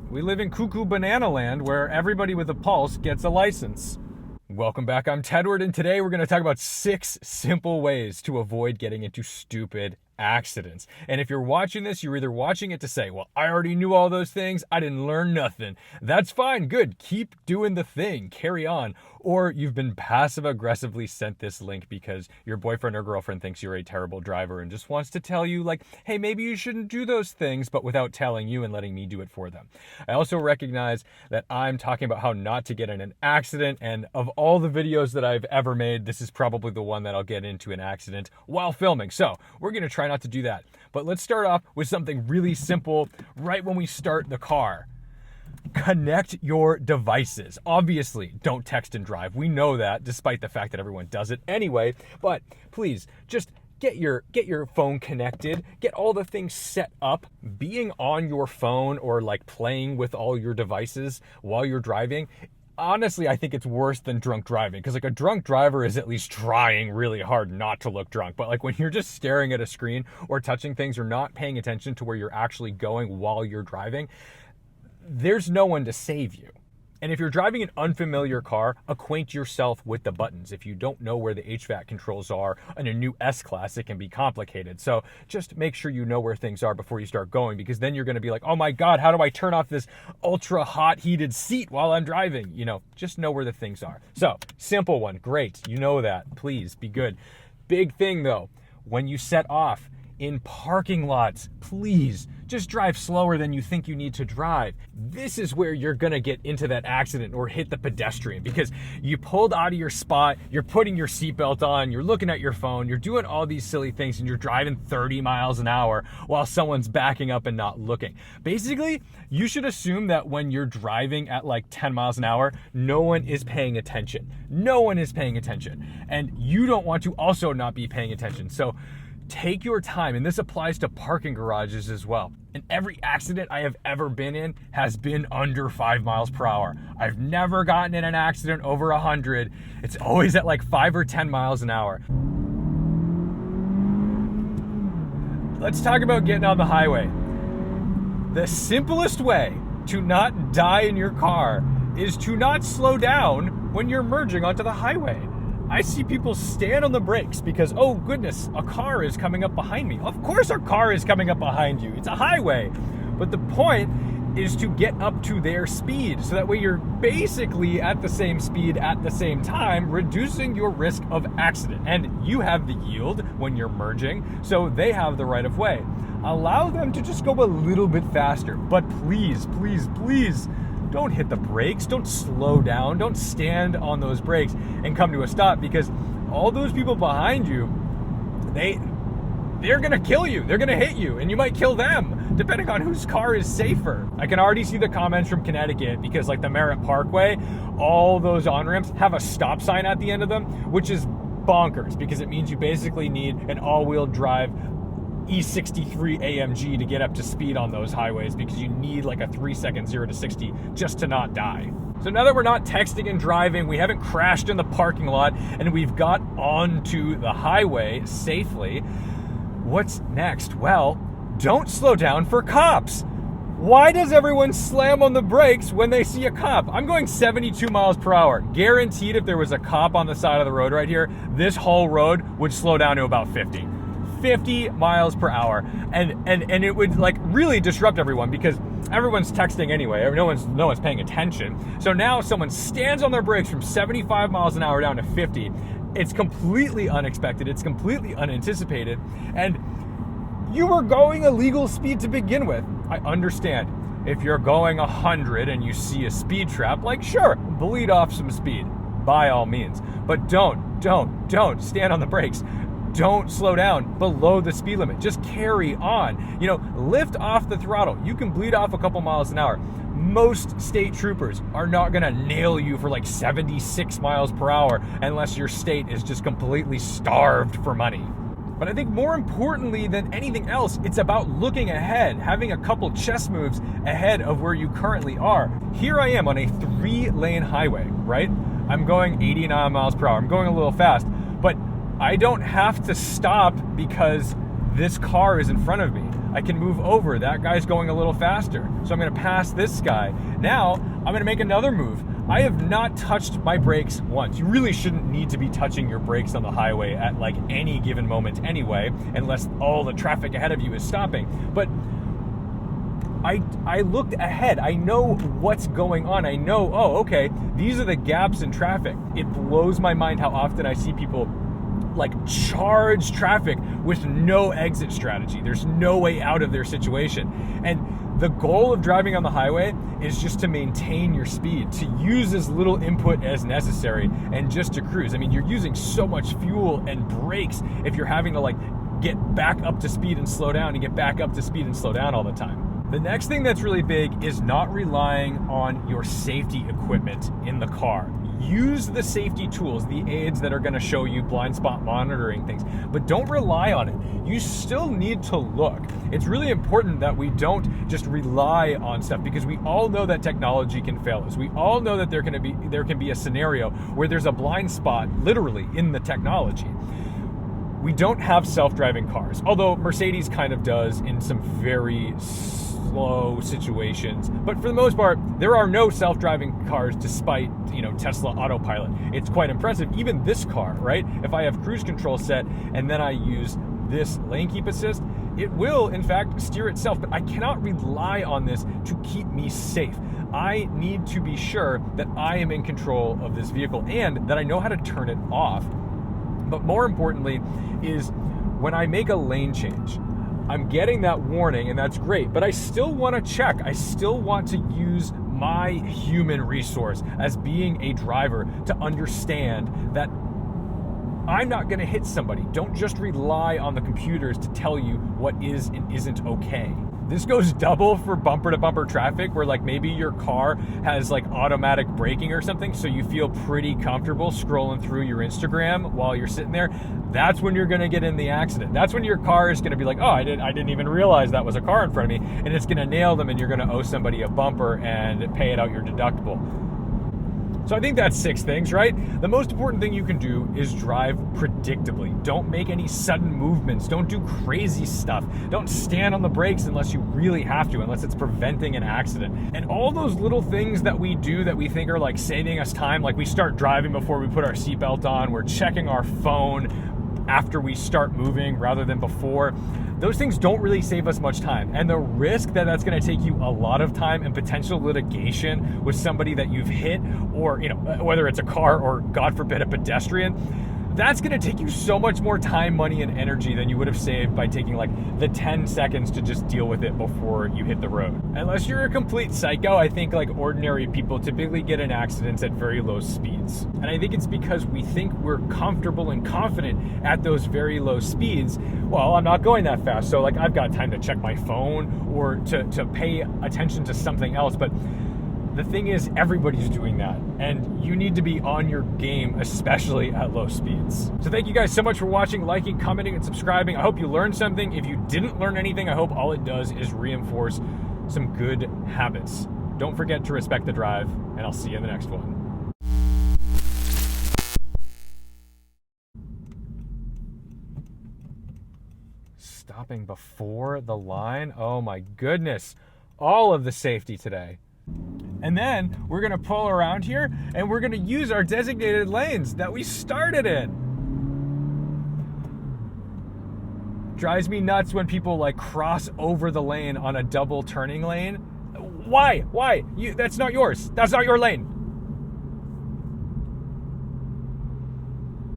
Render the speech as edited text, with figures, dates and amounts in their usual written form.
We live in cuckoo banana land where everybody with a pulse gets a license. Welcome back, I'm Tedward, and today we're going to talk about 6 simple ways to avoid getting into stupid accidents. And if you're watching this, you're either watching it to say, well, I already knew all those things, I didn't learn nothing. That's fine, good, keep doing the thing, carry on. Or you've been passive-aggressively sent this link because your boyfriend or girlfriend thinks you're a terrible driver and just wants to tell you, like, hey, maybe you shouldn't do those things, but without telling you and letting me do it for them. I also recognize that I'm talking about how not to get in an accident, and of all the videos that I've ever made, this is probably the one that I'll get into an accident while filming. So we're going to try not to do that. But let's start off with something really simple right when we start the car. Connect your devices. Obviously, don't text and drive. We know that, despite the fact that everyone does it anyway. But please, just get your phone connected. Get all the things set up. Being on your phone or like playing with all your devices while you're driving, honestly, I think it's worse than drunk driving, because like a drunk driver is at least trying really hard not to look drunk. But like when you're just staring at a screen or touching things or not paying attention to where you're actually going while you're driving, there's no one to save you. And if you're driving an unfamiliar car, acquaint yourself with the buttons. If you don't know where the HVAC controls are in a new S-Class, it can be complicated. So just make sure you know where things are before you start going, because then you're going to be like, oh my God, how do I turn off this ultra hot heated seat while I'm driving? You know, just know where the things are. So simple one, great. You know that, please be good. Big thing though, when you set off in parking lots, please just drive slower than you think you need to drive. This is where you're gonna get into that accident or hit the pedestrian, because you pulled out of your spot, you're putting your seatbelt on, you're looking at your phone, you're doing all these silly things, and you're driving 30 miles an hour while someone's backing up and not looking. Basically, you should assume that when you're driving at like 10 miles an hour, no one is paying attention. No one is paying attention. And you don't want to also not be paying attention. So take your time, and this applies to parking garages as well. And every accident I have ever been in has been under 5 miles per hour. I've never gotten in an accident over 100. It's always at like 5 or 10 miles an hour. Let's talk about getting on the highway. The simplest way to not die in your car is to not slow down when you're merging onto the highway. I see people stand on the brakes because, oh goodness, a car is coming up behind me. Of course a car is coming up behind you. It's a highway. But the point is to get up to their speed, so that way you're basically at the same speed at the same time, reducing your risk of accident. And you have the yield when you're merging, so they have the right of way. Allow them to just go a little bit faster, but please, please, please, don't hit the brakes, don't slow down, don't stand on those brakes and come to a stop, because all those people behind you, they're gonna kill you, they're gonna hit you, and you might kill them, depending on whose car is safer. I can already see the comments from Connecticut, because like the Merritt Parkway, all those on-ramps have a stop sign at the end of them, which is bonkers, because it means you basically need an all-wheel drive E63 AMG to get up to speed on those highways, because you need like a 3-second 0 to 60 just to not die. So now that we're not texting and driving, we haven't crashed in the parking lot, and we've got onto the highway safely, what's next? Well, don't slow down for cops. Why does everyone slam on the brakes when they see a cop? I'm going 72 miles per hour. Guaranteed if there was a cop on the side of the road right here, this whole road would slow down to about 50 miles per hour, and it would like really disrupt everyone, because everyone's texting anyway, no one's paying attention. So now someone stands on their brakes from 75 miles an hour down to 50. It's completely unexpected, it's completely unanticipated, and you were going a legal speed to begin with. I understand if you're going 100 and you see a speed trap, like sure, bleed off some speed by all means, but don't stand on the brakes. Don't slow down below the speed limit. Just carry on. You know, lift off the throttle. You can bleed off a couple miles an hour. Most state troopers are not gonna nail you for like 76 miles per hour unless your state is just completely starved for money. But I think more importantly than anything else, it's about looking ahead, having a couple chess moves ahead of where you currently are. Here I am on a 3-lane highway, right? I'm going 89 miles per hour. I'm going a little fast, but I don't have to stop because this car is in front of me. I can move over. That guy's going a little faster. So I'm going to pass this guy. Now I'm going to make another move. I have not touched my brakes once. You really shouldn't need to be touching your brakes on the highway at like any given moment anyway, unless all the traffic ahead of you is stopping. But I looked ahead. I know what's going on. I know, oh, okay, these are the gaps in traffic. It blows my mind how often I see people like charge traffic with no exit strategy. There's no way out of their situation. And the goal of driving on the highway is just to maintain your speed, to use as little input as necessary, and just to cruise. I mean, you're using so much fuel and brakes if you're having to like get back up to speed and slow down and get back up to speed and slow down all the time. The next thing that's really big is not relying on your safety equipment in the car. Use the safety tools, the aids that are going to show you blind spot monitoring things, but don't rely on it. You still need to look. It's really important that we don't just rely on stuff, because we all know that technology can fail us. We all know that there can be a scenario where there's a blind spot literally in the technology. We don't have self-driving cars, although Mercedes kind of does in some very slow situations. But for the most part, there are no self-driving cars despite, Tesla autopilot. It's quite impressive. Even this car, right? If I have cruise control set and then I use this lane keep assist, it will in fact steer itself, but I cannot rely on this to keep me safe. I need to be sure that I am in control of this vehicle and that I know how to turn it off. But more importantly is when I make a lane change, I'm getting that warning and that's great, but I still want to check. I still want to use my human resource as being a driver to understand that I'm not going to hit somebody. Don't just rely on the computers to tell you what is and isn't okay. This goes double for bumper to bumper traffic, where like maybe your car has like automatic braking or something, so you feel pretty comfortable scrolling through your Instagram while you're sitting there. That's when you're going to get in the accident. That's when your car is going to be like, oh, I didn't even realize that was a car in front of me, and it's going to nail them, and you're going to owe somebody a bumper and pay it out your deductible. So I think that's 6 things, right? The most important thing you can do is drive predictably. Don't make any sudden movements. Don't do crazy stuff. Don't stand on the brakes unless you really have to, unless it's preventing an accident. And all those little things that we do that we think are like saving us time, like we start driving before we put our seatbelt on, we're checking our phone after we start moving rather than before. Those things don't really save us much time. And the risk that that's going to take you a lot of time and potential litigation with somebody that you've hit, or whether it's a car or God forbid a pedestrian, that's going to take you so much more time, money, and energy than you would have saved by taking like the 10 seconds to just deal with it before you hit the road. Unless you're a complete psycho, I think like ordinary people typically get in accidents at very low speeds. And I think it's because we think we're comfortable and confident at those very low speeds. Well, I'm not going that fast, so like I've got time to check my phone or to pay attention to something else. But the thing is, everybody's doing that, and you need to be on your game, especially at low speeds. So thank you guys so much for watching, liking, commenting, and subscribing. I hope you learned something. If you didn't learn anything, I hope all it does is reinforce some good habits. Don't forget to respect the drive, and I'll see you in the next one. Stopping before the line? Oh my goodness. All of the safety today. And then we're going to pull around here and we're going to use our designated lanes that we started in. Drives me nuts when people like cross over the lane on a double turning lane. Why? That's not yours. That's not your lane.